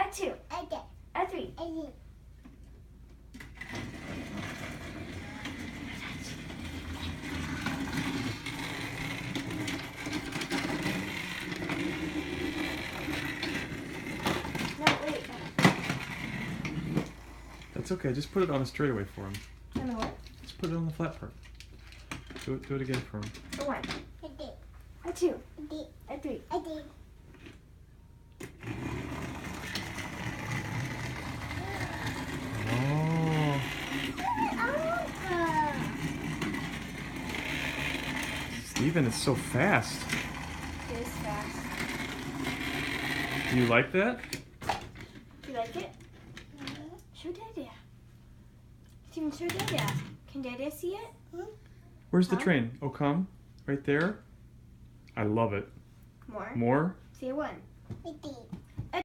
A two. A three. No, wait. That's okay. Just put it on a straightaway for him. On the what? Just put it on the flat part. Do it again for him. A one. A two. A three. Oh. Steven is so fast. It is fast. Do you like that? Do you like it? Show Dada. Steven, show Dada. Can Dada see it? Where's the Huh? train? Oh, come. Right there. I love it. More. More? Say one.